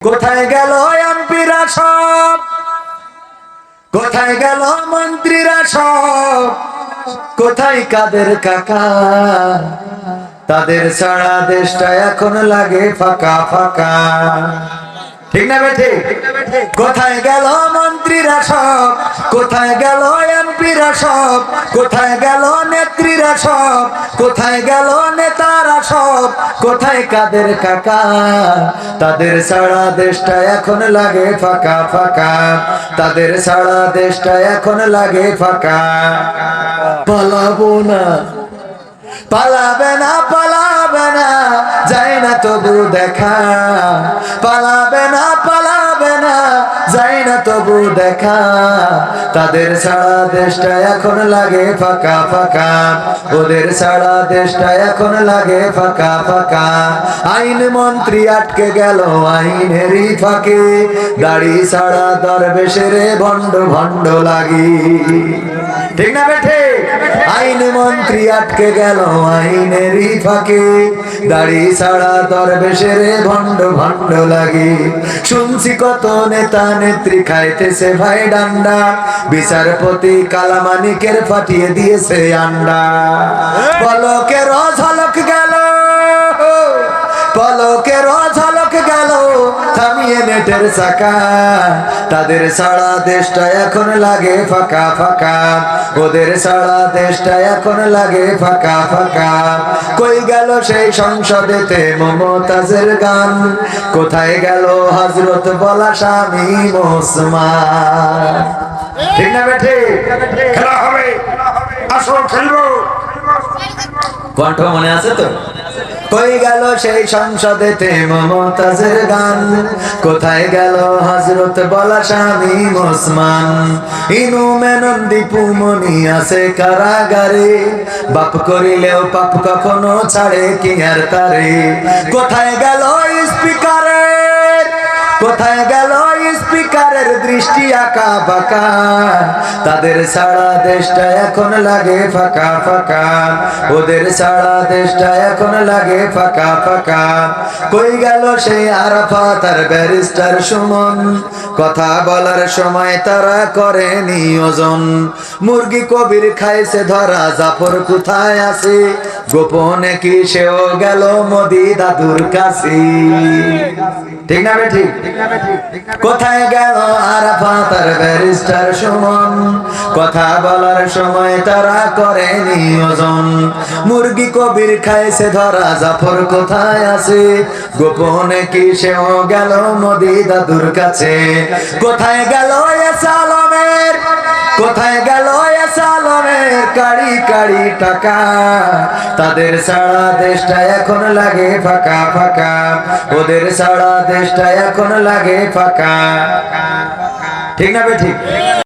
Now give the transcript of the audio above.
কোথায় গেল এমপিরা সব, কোথায় গেল মন্ত্রীরা সব, কোথায় কাদের কাকা? তাদের ছাড়া দেশটা এখন লাগে ফাঁকা ফাঁকা। ঠিক না বেঠে? কোথায় গেল মন্ত্রীরা সব, কোথায় গেল এমপিরা সব, কোথায় গেল নেত্রীরা সব, কোথায় গেল নেতারা সব, কোথায় কাদের কাকা? তাদের ছাড়া দেশটা এখন লাগে ফাঁকা ফাঁকা, তাদের ছাড়া দেশটা এখন লাগে ফাঁকা। পালাবো না, পালাবে না, পালাবে না, যাই না তবু দেখা। পালাবে না, পালাবে না, যাই না তবু দেখা। তাদের ছাড়া দেশটা এখন লাগে ফাঁকা ফাঁকা, ওদের ছাড়া দেশটা এখন লাগে ফাঁকা ফাঁকা। আইন মন্ত্রী আটকে গেল আইনেরই ফাঁকে, দাড়ি ছাড়া দরবেশের ভণ্ড ভণ্ড লাগি। ঠিক না বেঠে? আইন মন্ত্রী আটকে গেল আইনেরই ফাঁকে, দাড়ি ছাড়া দরবেশের ভণ্ড ভণ্ড লাগে। শুনছি কত নেতা নেত্রী খাইতেছে ভাই ডান্ডা, বিচারপতি কালামানিকের ফাটিয়ে দিয়েছে আন্ডা। পলকের ঝলক গেল, পলকের ঝলক গেল, থামিয়ে নেটের চাকা। তাদের ছাড়া দেশটা এখন লাগে ফাঁকা ফাঁকা, ওদের ছাড়া দেশটা এখন লাগে ফাঁকা ফাঁকা। কই গেল সেই সংসদেতে মমতাজের গান, কোথায় গেল হযরত বলা স্বামী ওসমান? ঠিক না বেঠে? খেলা হবে, আসো খেলবো। কণ্ঠ মনে আছে তো? কই গেল সেই সংসদেতে মমতাজের গান, কোথায় গেল হযরত বলা স্বামী ওসমান? ইনু মেনন দীপু মনি আছে কারাগারে, বাপ করিলেও পাপ কখনো ছাড়ে কি আর তারে? কোথায় গেল স্পিকারের, কোথায় গেল স্পিকারের দৃষ্টি আঁকা বাঁকা? তাদের ছাড়া দেশটা এখন লাগে ফাঁকা ফাঁকা, ওদের ছাড়া দেশটা এখন লাগে ফাঁকা ফাঁকা। কই গেল সেই আরাফাত আর ব্যারিস্টার সুমন, কথা বলার সময় তারা করে নিয়োজন। মুরগি কবির খাইছে ধরা, জাফর কোথায় আছে? গোপনে কি সেও গেল মোদি দাদুর কাছে? ঠিক না বেঠি? কোথায় গেল আরাফাত আর ব্যারিস্টার সুমন, কথা বলার সময় তারা করে নিয়োজন। মুরগি কবির খাইছে ধরা, জাফর কোথায় আছে? গোপনে কি সেও গেল মোদি দাদুর কাছে? কোথায় গেল এসালমের, কোথায় গেল এসালমের কাড়ি কাড়ি টাকা? তাদের ছাড়া দেশটা এখন লাগে ফাঁকা ফাঁকা, ওদের ছাড়া দেশটা এখন লাগে ফাঁকা। ঠিক না বেঠিক?